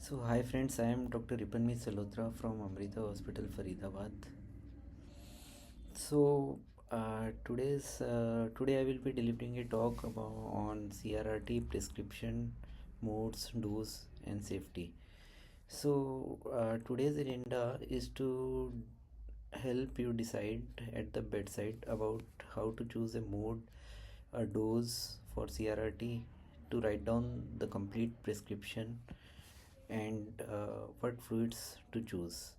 So hi friends, I am Dr. Ripanmi Salotra from Amrita Hospital, Faridabad. So today I will be delivering a talk on CRRT prescription, modes, dose, and safety. So today's agenda is to help you decide at the bedside about how to choose a mode, a dose for CRRT, to write down the complete prescription, and what fluids to choose.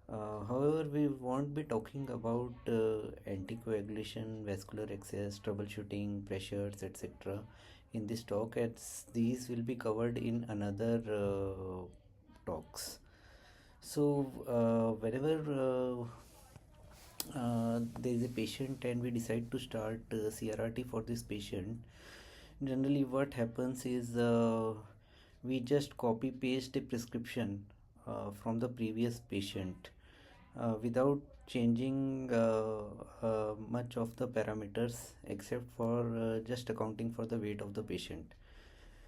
However, we won't be talking about anticoagulation, vascular access, troubleshooting, pressures, etc. in this talk, as these will be covered in another talks. So, whenever there is a patient and we decide to start CRRT for this patient, generally what happens is we just copy paste a prescription from the previous patient without changing much of the parameters, except for just accounting for the weight of the patient.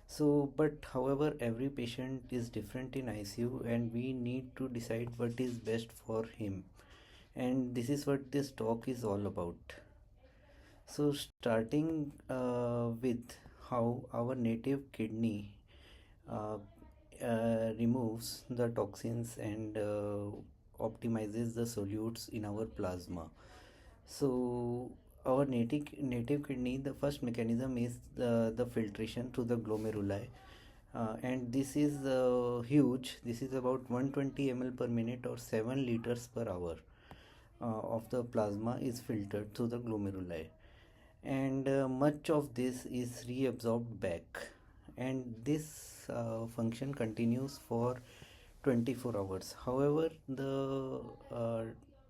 So but however, every patient is different in ICU and we need to decide what is best for him, and this is what this talk is all about. So starting with how our native kidney uh, removes the toxins and optimizes the solutes in our plasma. So our native kidney, the first mechanism is the filtration through the glomeruli, and this is huge. This is about 120 ml per minute or 7 liters per hour of the plasma is filtered through the glomeruli, and much of this is reabsorbed back, and this function continues for 24 hours. However, the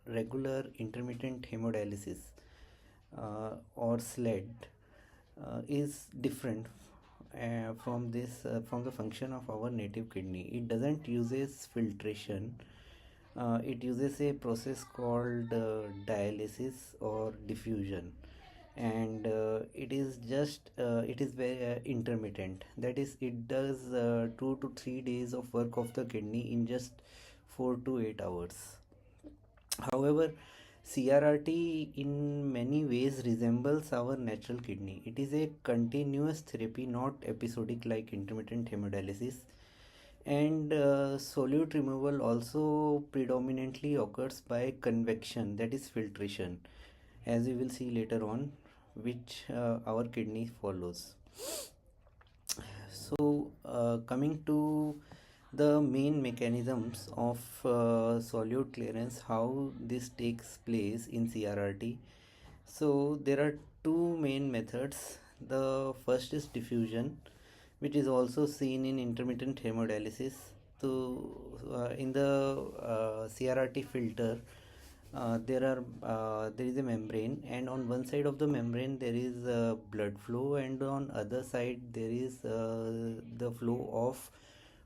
regular intermittent hemodialysis or SLED is different from the function of our native kidney. It doesn't uses filtration. It uses a process called dialysis or diffusion, and it is very intermittent. That is, it does 2 to 3 days of work of the kidney in just 4 to 8 hours. However, CRRT in many ways resembles our natural kidney. It is a continuous therapy, not episodic like intermittent hemodialysis. And solute removal also predominantly occurs by convection, that is filtration, as we will see later on, which our kidney follows. So, coming to the main mechanisms of solute clearance, how this takes place in CRRT. So, there are two main methods. The first is diffusion, which is also seen in intermittent hemodialysis. So, in the CRRT filter, there is a membrane, and on one side of the membrane there is blood flow, and on other side there is the flow of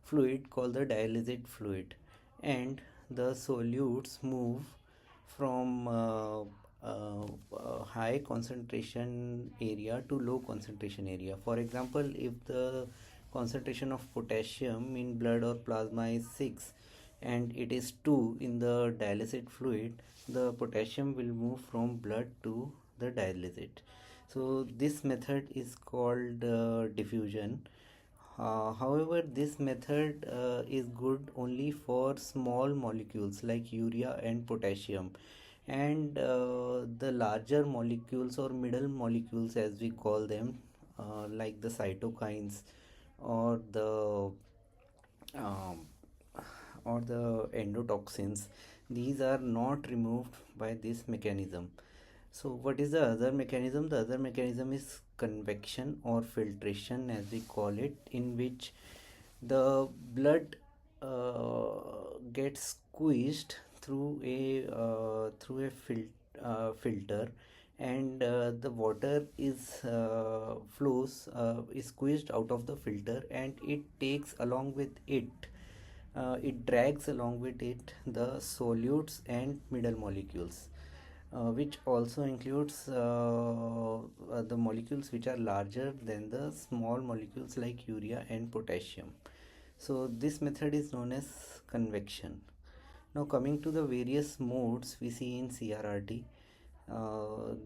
fluid called the dialysate fluid, and the solutes move from high concentration area to low concentration area. For example, if the concentration of potassium in blood or plasma is 6 and it is 2 in the dialysate fluid, the potassium will move from blood to the dialysate. So this method is called diffusion. However, this method is good only for small molecules like urea and potassium, and the larger molecules or middle molecules, as we call them, like the cytokines or um, the endotoxins, these are not removed by this mechanism. So what is the other mechanism? The other mechanism is convection or filtration, as we call it, in which the blood gets squeezed through a filter, and the water is squeezed out of the filter, and it takes along with it, it drags along with it the solutes and middle molecules, which also includes the molecules which are larger than the small molecules like urea and potassium. So this method is known as convection. Now coming to the various modes we see in CRRT,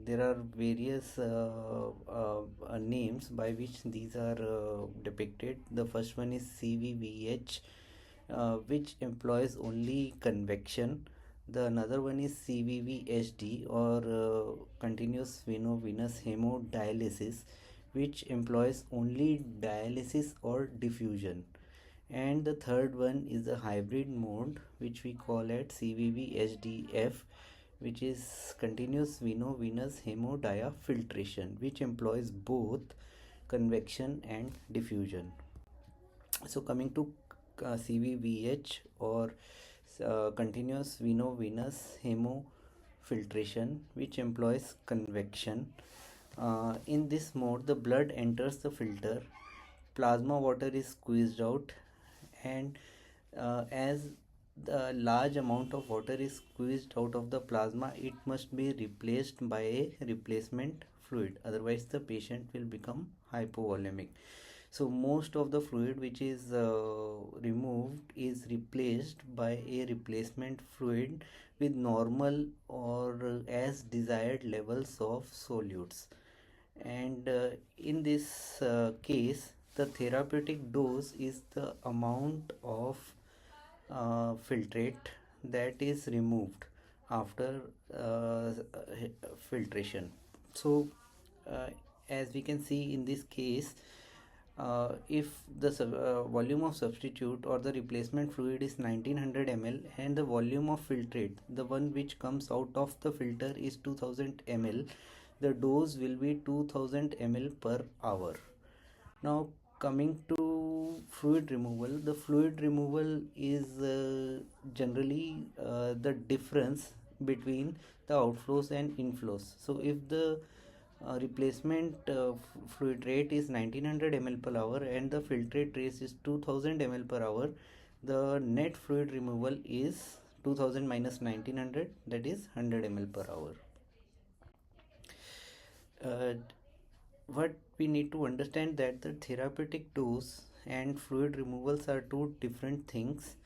there are various names by which these are depicted. The first one is CVVH, which employs only convection. The another one is CVVHD, or continuous venous hemodialysis, which employs only dialysis or diffusion. And the third one is the hybrid mode, which we call it CVVHDF, which is continuous venous hemodiafiltration, which employs both convection and diffusion. So coming to CVVH, or continuous venous hemofiltration, which employs convection. In this mode, the blood enters the filter, plasma water is squeezed out, and as the large amount of water is squeezed out of the plasma, it must be replaced by a replacement fluid, otherwise the patient will become hypovolemic. So most of the fluid which is removed is replaced by a replacement fluid with normal or as desired levels of solutes. And in this case, the therapeutic dose is the amount of filtrate that is removed after filtration. So as we can see in this case, if the volume of substitute or the replacement fluid is 1900 ml and the volume of filtrate, the one which comes out of the filter, is 2000 ml, the dose will be 2000 ml per hour. Now coming to fluid removal, the fluid removal is generally the difference between the outflows and inflows. So if the replacement fluid rate is 1900 ml per hour and the filtrate rate is 2000 ml per hour, the net fluid removal is 2000 minus 1900, that is 100 ml per hour. What we need to understand that the therapeutic dose and fluid removals are two different things.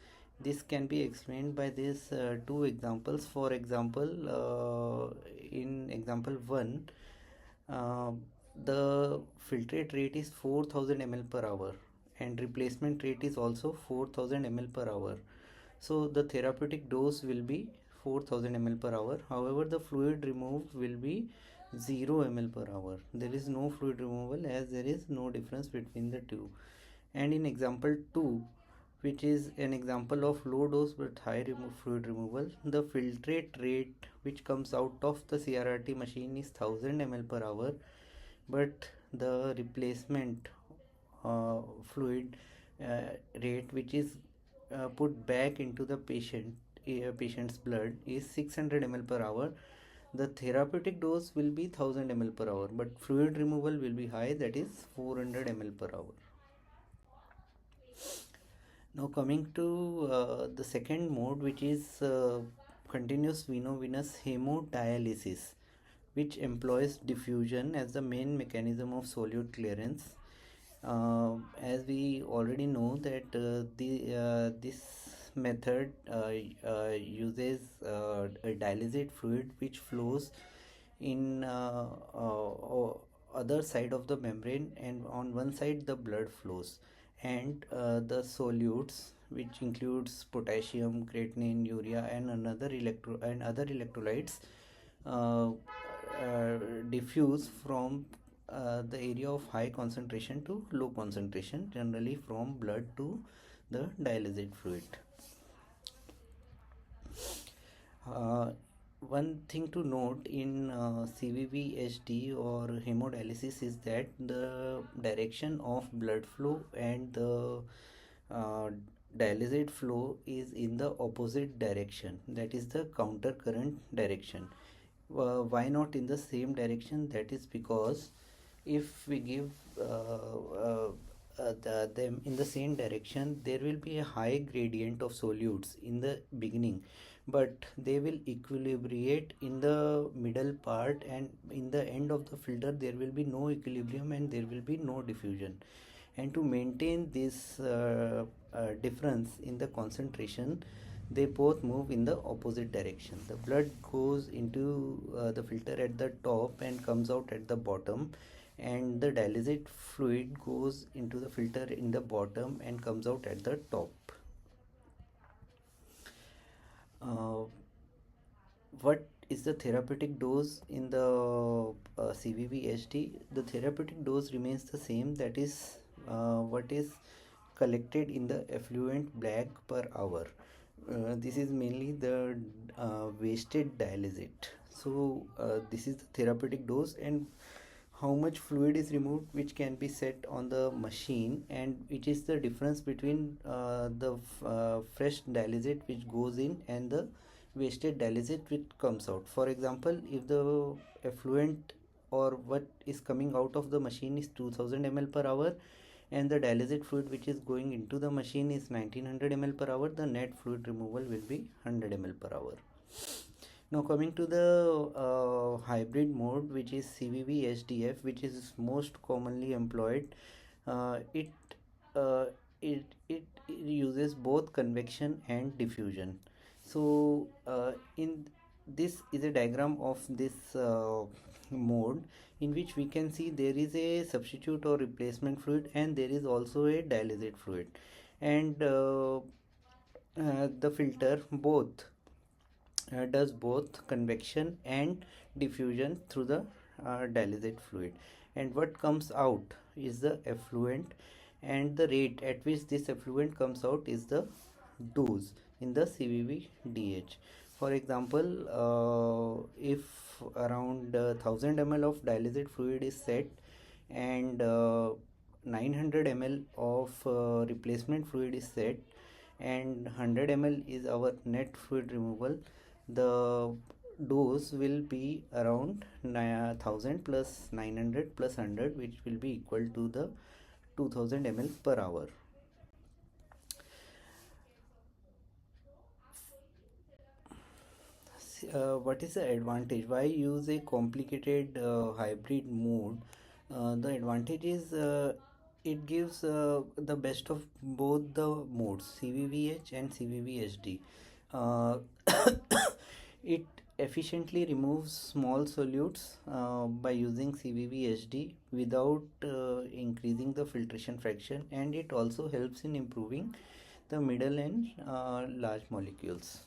This can be explained by these two examples. For example, in example 1, the filtrate rate is 4000 ml per hour and replacement rate is also 4000 ml per hour. So the therapeutic dose will be 4000 ml per hour. However, the fluid removed will be 0 ml per hour. There is no fluid removal as there is no difference between the two. And in example 2, which is an example of low dose but high fluid removal, the filtrate rate which comes out of the CRRT machine is 1000 ml per hour, but the replacement fluid rate which is put back into the patient's blood is 600 ml per hour. The therapeutic dose will be 1000 ml per hour, but fluid removal will be high, that is 400 ml per hour. Now coming to the second mode, which is continuous venous hemodialysis, which employs diffusion as the main mechanism of solute clearance. As we already know that this method uses a dialysate fluid which flows in other side of the membrane, and on one side the blood flows, and the solutes, which includes potassium, creatinine, urea, and other electrolytes, diffuse from the area of high concentration to low concentration, generally from blood to the dialysate fluid. One thing to note in CVVHD or hemodialysis is that the direction of blood flow and the dialysate flow is in the opposite direction, that is the counter current direction. Why not in the same direction? That is because if we give them in the same direction, there will be a high gradient of solutes in the beginning, but they will equilibrate in the middle part, and in the end of the filter there will be no equilibrium and there will be no diffusion. and to maintain this difference in the concentration, they both move in the opposite direction. The blood goes into the filter at the top and comes out at the bottom, and the dialysate fluid goes into the filter in the bottom and comes out at the top. uh, what is the therapeutic dose in the CVVHD? The therapeutic dose remains the same, that is what is collected in the effluent bag per hour. This is mainly the wasted dialysate. So this is the therapeutic dose, and how much fluid is removed, which can be set on the machine, and it is the difference between the fresh dialysate which goes in and the wasted dialysate which comes out. For example, if the effluent or what is coming out of the machine is 2000 ml per hour, and the dialysate fluid which is going into the machine is 1900 ml per hour, the net fluid removal will be 100 ml per hour. Now coming to the hybrid mode, which is CVVHDF, which is most commonly employed. uh, it, uh, it uses both convection and diffusion. So in this is a diagram of this mode, in which we can see there is a substitute or replacement fluid, and there is also a dialysate fluid, and the filter both does both convection and diffusion through the dialysate fluid, and what comes out is the effluent, and the rate at which this effluent comes out is the dose in the CVVDH. For example, if around 1000 ml of dialysate fluid is set, and 900 ml of replacement fluid is set, and 100 ml is our net fluid removal, the dose will be around 1000 plus 900 plus 100, which will be equal to the 2000 ml per hour. What is the advantage? Why use a complicated hybrid mode? The advantage is it gives the best of both the modes, CVVH and CVVHD. Uh, it efficiently removes small solutes by using CVVHD without increasing the filtration fraction, and it also helps in improving the middle and large molecules.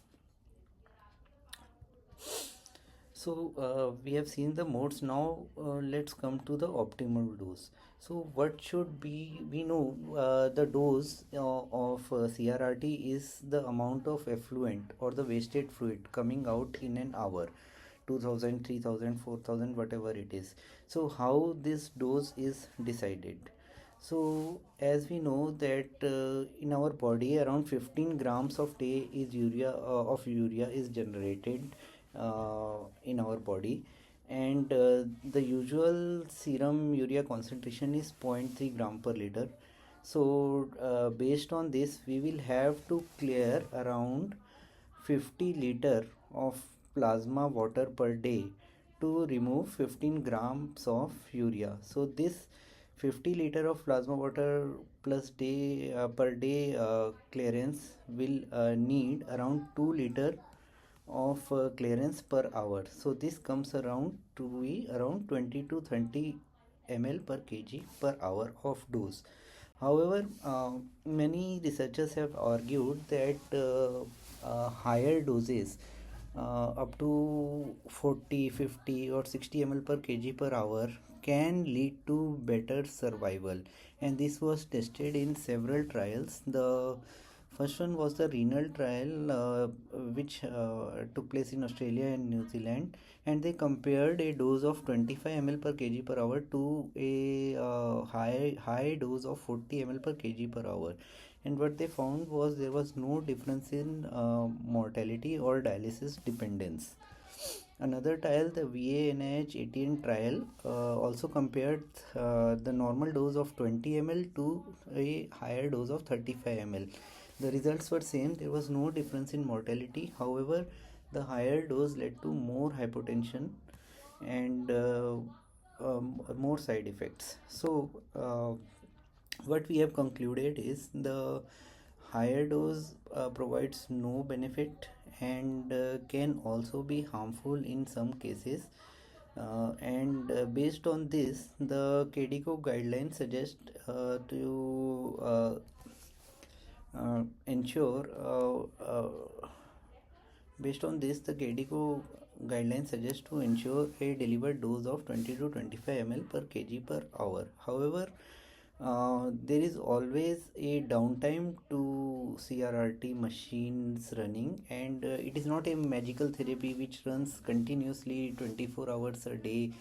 So we have seen the modes. Now let's come to the optimal dose. So what should be, we know the dose of CRRT is the amount of effluent or the wasted fluid coming out in an hour, 2000, 3000, 4000, whatever it is. So how this dose is decided? So as we know that in our body around 15 grams of day is urea is generated in our body, and the usual serum urea concentration is 0.3 gram per liter. So based on this, we will have to clear around 50 liter of plasma water per day to remove 15 grams of urea. So this 50 liter of plasma water plus day per day clearance will need around 2 liter of clearance per hour. So this comes around to be around 20 to 30 ml per kg per hour of dose. However, many researchers have argued that higher doses up to 40, 50 or 60 ml per kg per hour can lead to better survival, and this was tested in several trials. The first one was the renal trial, which took place in Australia and New Zealand, and they compared a dose of 25 ml per kg per hour to a high dose of 40 ml per kg per hour. And what they found was there was no difference in mortality or dialysis dependence. Another trial, the VANH18 trial, also compared the normal dose of 20 ml to a higher dose of 35 ml. The results were same. There was no difference in mortality. However, the higher dose led to more hypotension and more side effects. So what we have concluded is the higher dose provides no benefit and can also be harmful in some cases. And based on this, the KDIGO guidelines suggest to ensure based on this, the KDIGO guidelines suggest to ensure a delivered dose of 20 to 25 ml per kg per hour. However, there is always a downtime to CRRT machines running, and it is not a magical therapy which runs continuously 24 hours a day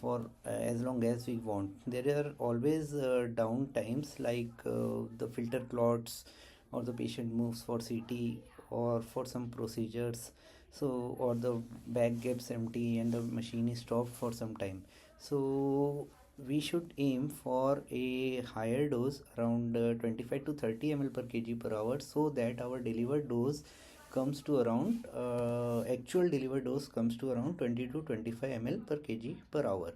for as long as we want. There are always down times like the filter clots, or the patient moves for CT or for some procedures, so or the bag gets empty and the machine is stopped for some time. So we should aim for a higher dose around 25 to 30 ml per kg per hour, so that our delivered dose comes to around actual delivered dose comes to around 20 to 25 ml per kg per hour.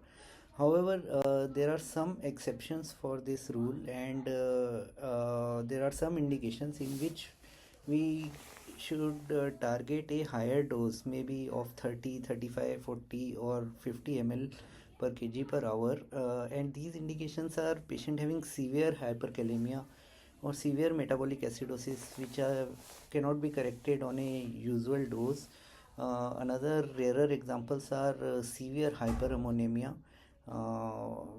However, there are some exceptions for this rule, and there are some indications in which we should target a higher dose, maybe of 30, 35, 40 or 50 ml per kg per hour. And these indications are patient having severe hyperkalemia or severe metabolic acidosis, which cannot be corrected on a usual dose. Another rarer examples are severe hyperammonemia,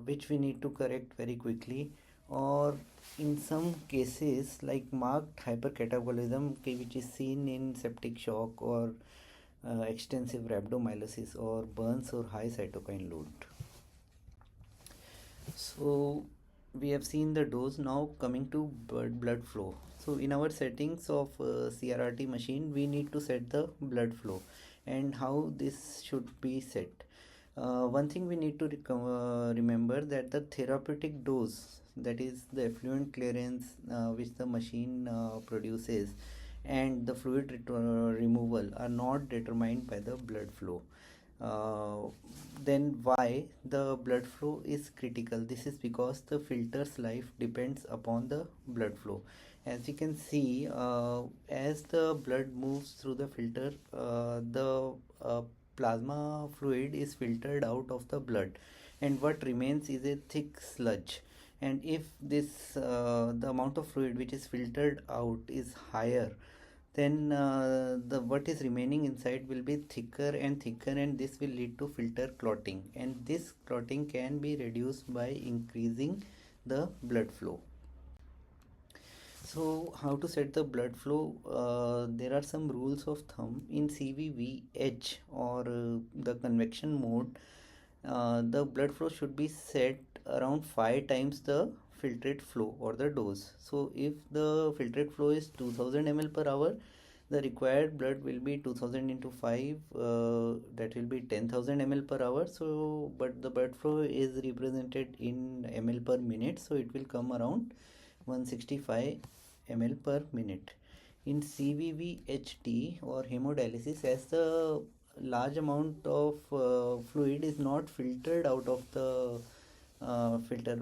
which we need to correct very quickly, or in some cases like marked hypercatabolism, which is seen in septic shock or extensive rhabdomyolysis or burns or high cytokine load. So we have seen the dose. Now coming to blood flow. So in our settings of CRRT machine, we need to set the blood flow and how this should be set. One thing we need to remember, that the therapeutic dose, that is the effluent clearance which the machine produces, and the fluid removal are not determined by the blood flow. Then why the blood flow is critical? This is because the filter's life depends upon the blood flow. As you can see, as the blood moves through the filter, the plasma fluid is filtered out of the blood, and what remains is a thick sludge. And if this the amount of fluid which is filtered out is higher, then the what is remaining inside will be thicker and thicker, and this will lead to filter clotting, and this clotting can be reduced by increasing the blood flow. So how to set the blood flow? There are some rules of thumb in CVVH, or the convection mode. The blood flow should be set around 5 times the filtrate flow or the dose. So if the filtrate flow is 2000 ml per hour, the required blood will be 2000 into 5, that will be 10,000 ml per hour. So but the blood flow is represented in ml per minute, so it will come around 165 ml per minute. In CVVHD or hemodialysis, as the large amount of fluid is not filtered out of the filter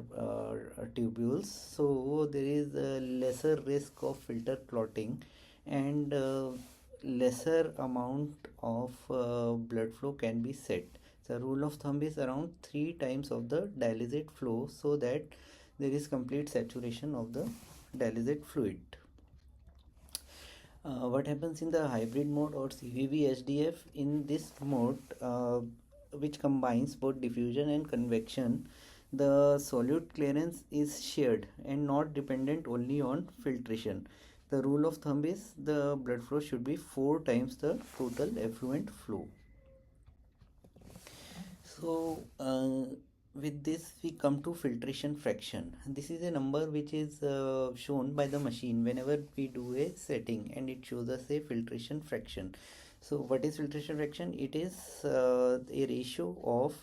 tubules, so there is a lesser risk of filter clotting, and lesser amount of blood flow can be set. The rule of thumb is around 3 times of the dialysate flow, so that there is complete saturation of the dialysate fluid. What happens in the hybrid mode or CVVHDF? In this mode, which combines both diffusion and convection, the solute clearance is shared and not dependent only on filtration. The rule of thumb is the blood flow should be 4 times the total effluent flow. So with this we come to filtration fraction. This is a number which is shown by the machine whenever we do a setting, and it shows us a filtration fraction. So what is filtration fraction? It is a ratio of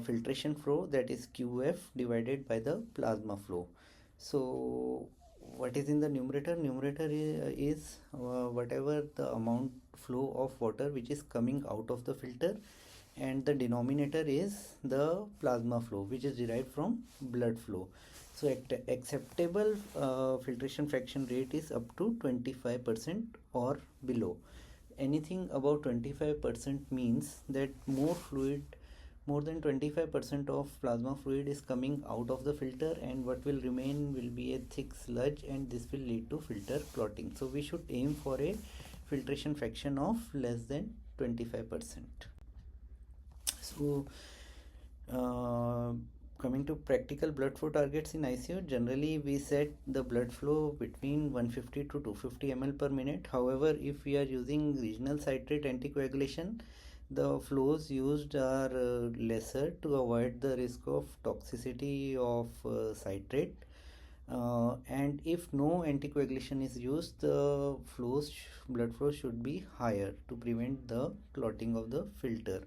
filtration flow, that is QF, divided by the plasma flow. So what is in the numerator? Numerator is whatever the amount flow of water which is coming out of the filter, and the denominator is the plasma flow, which is derived from blood flow. So acceptable filtration fraction rate is up to 25% or below. Anything above 25% means that more than 25% of plasma fluid is coming out of the filter, and what will remain will be a thick sludge, and this will lead to filter clotting. So we should aim for a filtration fraction of less than 25%. So coming to practical blood flow targets in ICU, generally we set the blood flow between 150 to 250 ml per minute. However, if we are using regional citrate anticoagulation, the flows used are lesser to avoid the risk of toxicity of citrate. And if no anticoagulation is used, the blood flow should be higher to prevent the clotting of the filter.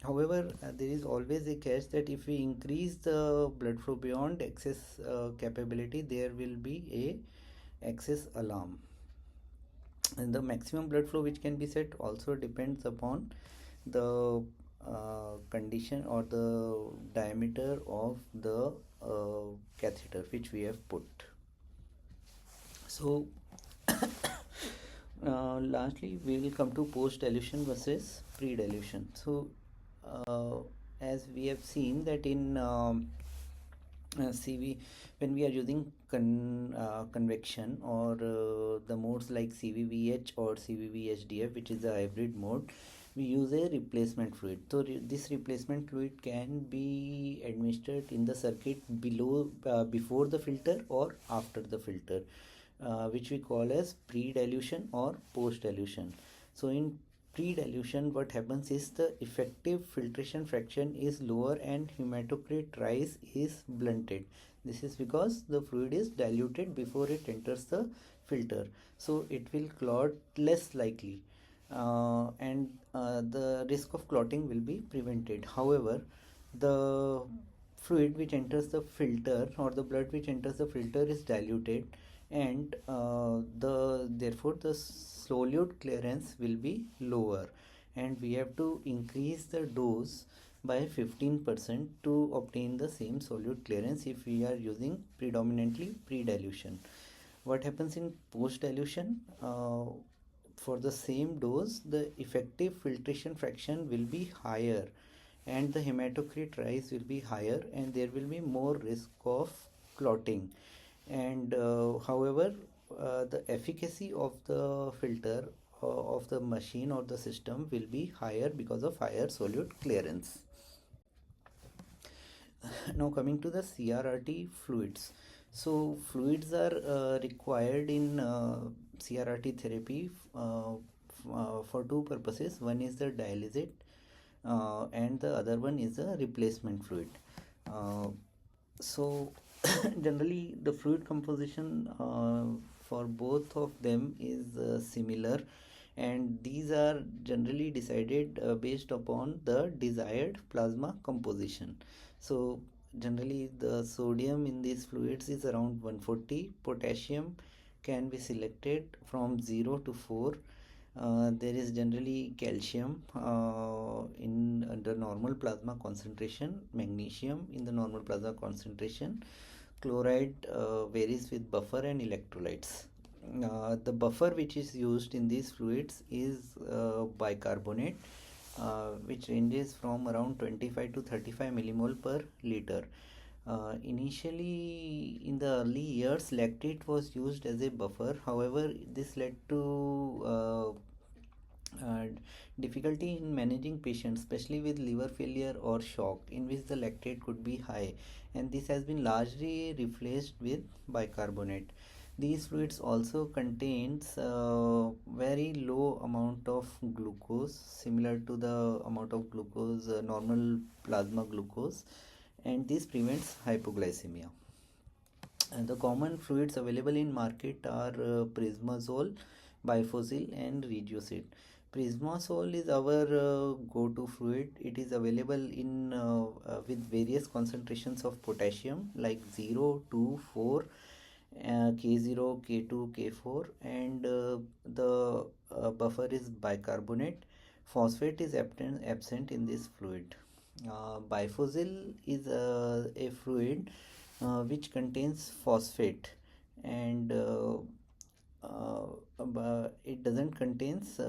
However, there is always a catch that if we increase the blood flow beyond excess capability, there will be a excess alarm. And the maximum blood flow which can be set also depends upon the condition or the diameter of the catheter which we have put. So lastly, we will come to post dilution versus pre dilution. So as we have seen that in CV, when we are using convection or the modes like CVVH or CVVHDF, which is a hybrid mode, we use a replacement fluid. So this replacement fluid can be administered in the circuit before the filter or after the filter, which we call as pre-dilution or post-dilution. So in pre-dilution, what happens is the effective filtration fraction is lower and hematocrit rise is blunted. This is because the fluid is diluted before it enters the filter, so it will clot less likely, and the risk of clotting will be prevented. However, the fluid which enters the filter or the blood which enters the filter is diluted, and therefore the solute clearance will be lower, and we have to increase the dose by 15% to obtain the same solute clearance if we are using predominantly pre-dilution. What happens in post-dilution? For the same dose, the effective filtration fraction will be higher and the hematocrit rise will be higher, and there will be more risk of clotting. And however, the efficacy of the filter of the machine or the system will be higher because of higher solute clearance. Now coming to the CRRT fluids. So fluids are required in CRRT therapy for two purposes. One is the dialysate and the other one is the replacement fluid. So generally the fluid composition for both of them is similar, and these are generally decided based upon the desired plasma composition. So generally the sodium in these fluids is around 140. Potassium can be selected from 0 to 4. There is generally calcium in the normal plasma concentration, magnesium in the normal plasma concentration. Chloride varies with buffer and electrolytes. The buffer which is used in these fluids is bicarbonate, which ranges from around 25 to 35 millimole per liter. Initially, in the early years, lactate was used as a buffer. However, this led to difficulty in managing patients, especially with liver failure or shock, in which the lactate could be high, and this has been largely replaced with bicarbonate. These fluids also contains very low amount of glucose, similar to the amount of glucose, normal plasma glucose, and this prevents hypoglycemia. And the common fluids available in market are Prismazole, Bifossil and Regiocid. Prismazole is our go-to fluid. It is available in with various concentrations of potassium like 0, 2, 4, K0, K2, K4, and the buffer is bicarbonate. phosphate is absent in this fluid. Bifossil is a fluid which contains phosphate, and it doesn't contains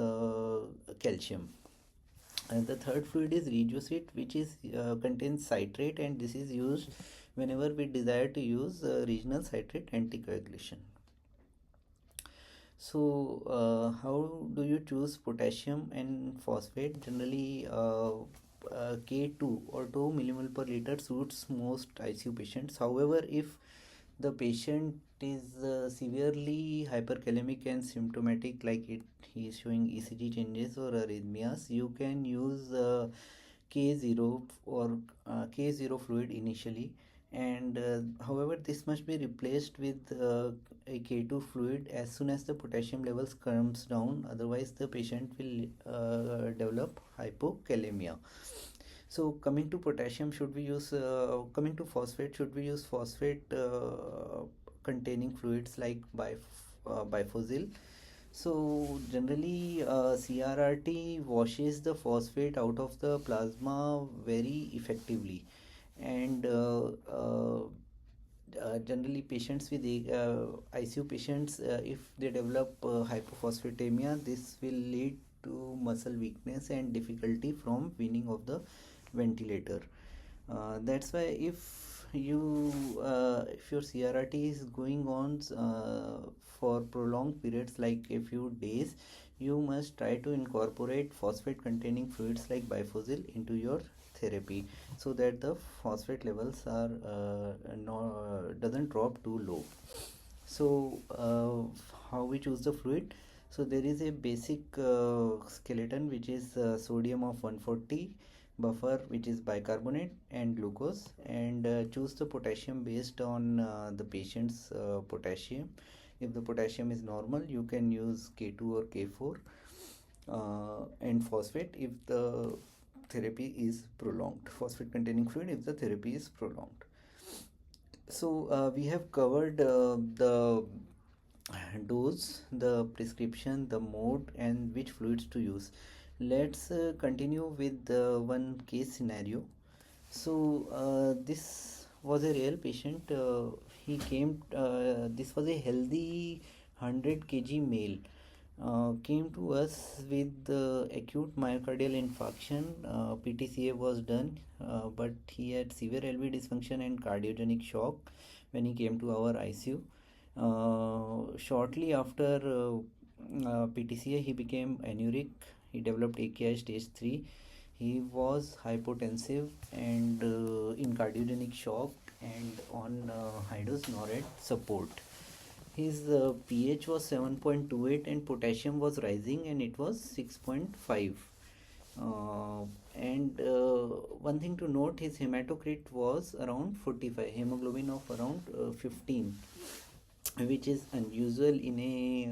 calcium. And the third fluid is reducit, which is contains citrate, and this is used whenever we desire to use regional citrate anticoagulation. So, how do you choose potassium and phosphate? Generally, K2 or 2 millimole per liter suits most ICU patients. However, if the patient is severely hyperkalemic and symptomatic, like he is showing ECG changes or arrhythmias, you can use K0 or K0 fluid initially, and however this must be replaced with a K2 fluid as soon as the potassium levels comes down, otherwise the patient will develop hypokalemia. So coming to potassium, should we use coming to phosphate, should we use phosphate containing fluids like bifossil? So generally CRRT washes the phosphate out of the plasma very effectively, and generally patients with ICU patients, if they develop hypophosphatemia, this will lead to muscle weakness and difficulty from weaning of the ventilator. That's why if your CRRT is going on for prolonged periods like a few days, you must try to incorporate phosphate containing fluids like bifossil into your therapy, so that the phosphate levels are doesn't drop too low. So how we choose the fluid? So there is a basic skeleton, which is sodium of 140, buffer which is bicarbonate, and glucose, and choose the potassium based on the patient's potassium. If the potassium is normal, you can use K2 or K4, and phosphate if the therapy is prolonged, phosphate containing fluid if the therapy is prolonged. So we have covered the dose, the prescription, the mode, and which fluids to use. Let's continue with one case scenario. So this was a real patient. He came. This was a healthy 100 kg male. Came to us with acute myocardial infarction. PTCA was done, but he had severe LV dysfunction and cardiogenic shock when he came to our ICU. Shortly after PTCA, he became anuric. He developed AKI stage 3. He was hypotensive and in cardiogenic shock and on high-dose NORAD support. His pH was 7.28 and potassium was rising, and it was 6.5. And one thing to note, his hematocrit was around 45, hemoglobin of around 15, which is unusual in a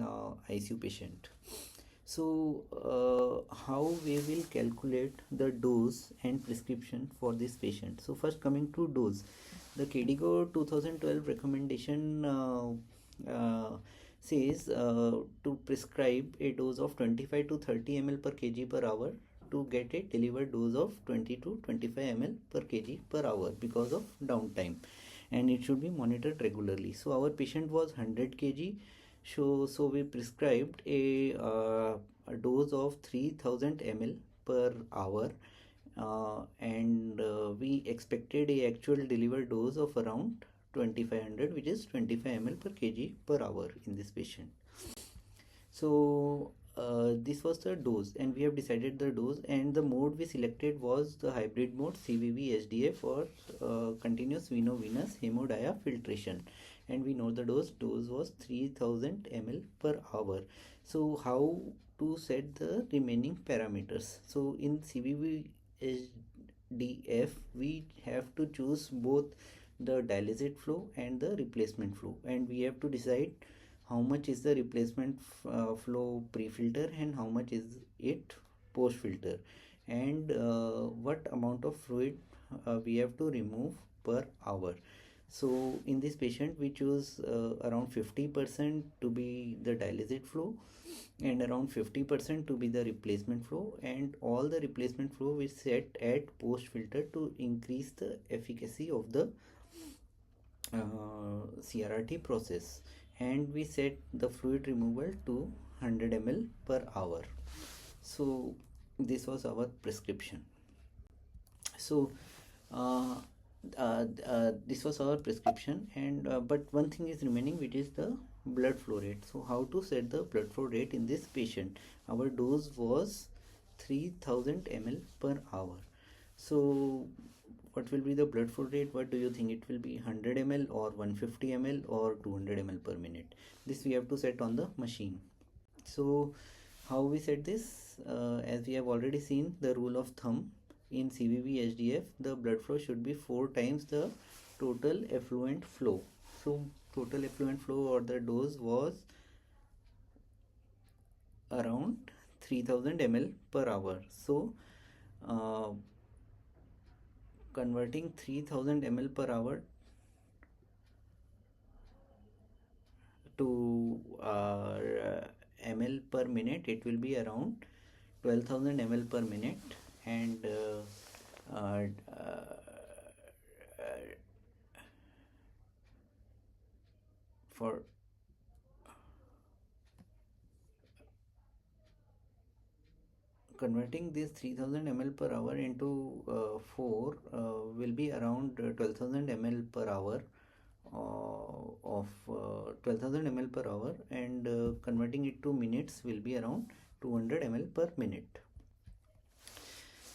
ICU patient. So how we will calculate the dose and prescription for this patient? So first, coming to dose, the KDIGO 2012 recommendation says to prescribe a dose of 25 to 30 ml per kg per hour to get a delivered dose of 20 to 25 ml per kg per hour because of downtime, and it should be monitored regularly. So our patient was 100 kg, so we prescribed a dose of 3000 ml per hour, and we expected a actual delivered dose of around 2500, which is 25 ml per kg per hour in this patient. So this was the dose, and we have decided the dose, and the mode we selected was the hybrid mode CVVHDF or continuous veno-venous hemodiaphragm filtration, and we know the dose was 3000 ml per hour. So how to set the remaining parameters? So in CVVHDF we have to choose both the dialysate flow and the replacement flow, and we have to decide how much is the replacement flow pre-filter and how much is it post-filter, and what amount of fluid we have to remove per hour. So in this patient we choose around 50% to be the dialysate flow and around 50% to be the replacement flow, and all the replacement flow we set at post filter to increase the efficacy of the CRRT process, and we set the fluid removal to 100 ml per hour. So this was our prescription. So this was our prescription, and but one thing is remaining, which is the blood flow rate. So how to set the blood flow rate in this patient? Our dose was 3000 ml per hour. So what will be the blood flow rate? What do you think? It will be 100 ml or 150 ml or 200 ml per minute? This we have to set on the machine. So how we set this? As we have already seen, the rule of thumb in CVVHDF, the blood flow should be 4 times the total effluent flow. So total effluent flow or the dose was around 3000 ml per hour. So converting 3000 ml per hour to ml per minute, it will be around 12,000 ml per minute, and for converting this 3000 ml per hour into 4 will be around 12,000 ml per hour of 12,000 ml per hour, and converting it to minutes will be around 200 ml per minute.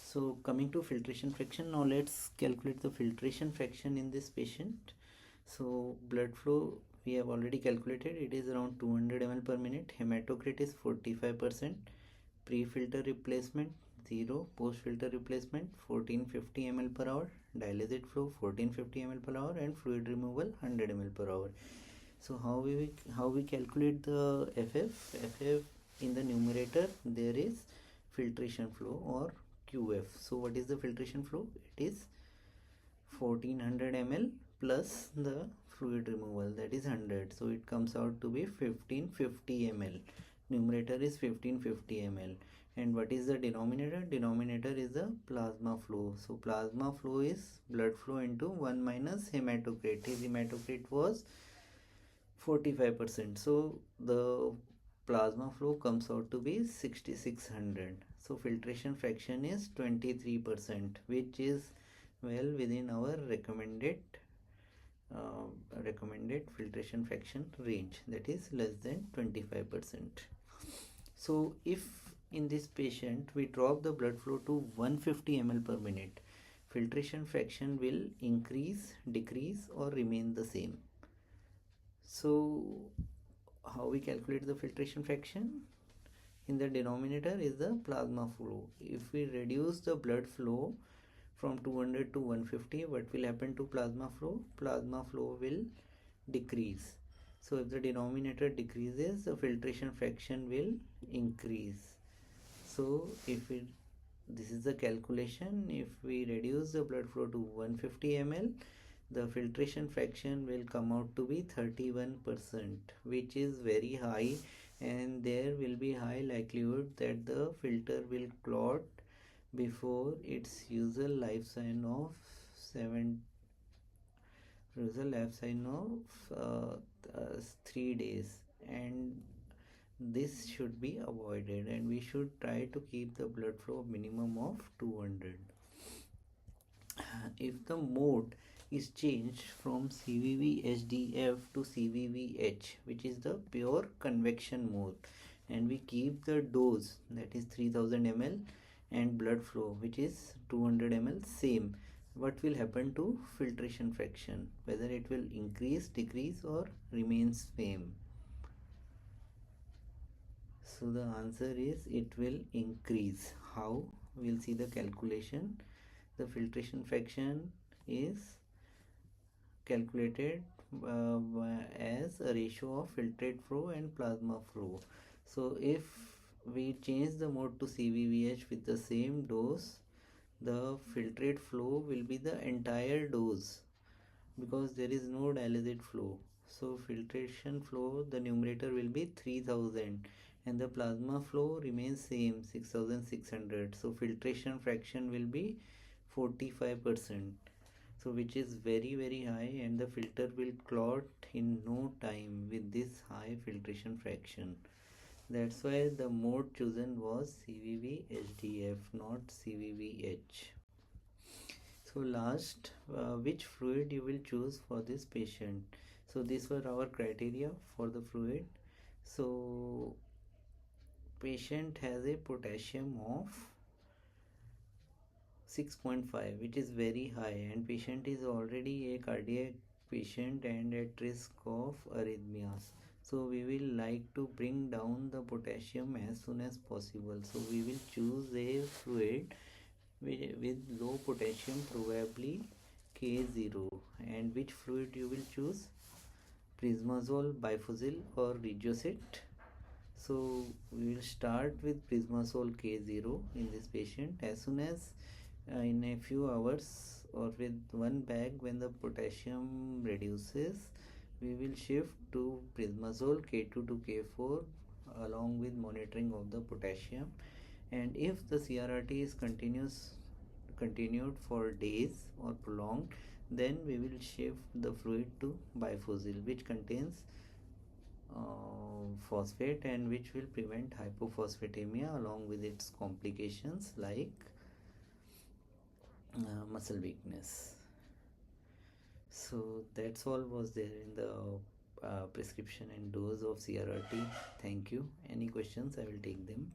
So coming to filtration fraction, now let's calculate the filtration fraction in this patient. So blood flow we have already calculated, it is around 200 ml per minute. Hematocrit is 45%. Pre-filter replacement 0, post-filter replacement 1450 ml per hour, dialysate flow 1450 ml per hour, and fluid removal 100 ml per hour. So how we calculate the FF in the numerator there is filtration flow or QF. So what is the filtration flow? It is 1400 ml plus the fluid removal, that is 100. So it comes out to be 1550 ml. Numerator is 1550 ml. And what is the denominator? Denominator is the plasma flow. So plasma flow is blood flow into 1 minus hematocrit. His hematocrit was 45%. So the plasma flow comes out to be 6600. So filtration fraction is 23%, which is well within our recommended filtration fraction range, that is less than 25%. So if in this patient we drop the blood flow to 150 ml per minute, filtration fraction will increase, decrease, or remain the same. So how we calculate the filtration fraction? In the denominator is the plasma flow. If we reduce the blood flow from 200 to 150, what will happen to plasma flow? Plasma flow will decrease. So if the denominator decreases, the filtration fraction will increase. So if this is the calculation, if we reduce the blood flow to 150 ml, the filtration fraction will come out to be 31%, which is very high, and there will be high likelihood that the filter will clot before its usual lifespan of 3 days, and this should be avoided, and we should try to keep the blood flow minimum of 200. If the mode is changed from CVVHDF to CVVH, which is the pure convection mode, and we keep the dose, that is 3000 ml, and blood flow, which is 200 ml, same, what will happen to filtration fraction? Whether it will increase, decrease, or remains same? So the answer is it will increase. How? We'll see the calculation. The filtration fraction is calculated as a ratio of filtrate flow and plasma flow. So if we change the mode to CVVH with the same dose, the filtrate flow will be the entire dose because there is no dialysate flow. So filtration flow, the numerator will be 3000 and the plasma flow remains same 6600. So filtration fraction will be 45%. So which is very high, and the filter will clot in no time with this high filtration fraction. That's why the mode chosen was CVVHDF, not CVVH. So last, which fluid you will choose for this patient? So these were our criteria for the fluid. So patient has a potassium of 6.5, which is very high, and patient is already a cardiac patient and at risk of arrhythmias. So we will like to bring down the potassium as soon as possible. So we will choose a fluid with low potassium, probably K0. And which fluid you will choose? Prismazole, Bifuzil or Regiocet? So we will start with Prismazole K0 in this patient. As soon as in a few hours or with one bag, when the potassium reduces, we will shift to Prismazole K2 to K4 along with monitoring of the potassium. And if the CRRT is continued for days or prolonged, then we will shift the fluid to Bifuzil, which contains phosphate and which will prevent hypophosphatemia along with its complications like muscle weakness. So that's all was there in the prescription and dose of CRRT. Thank you. Any questions? I will take them.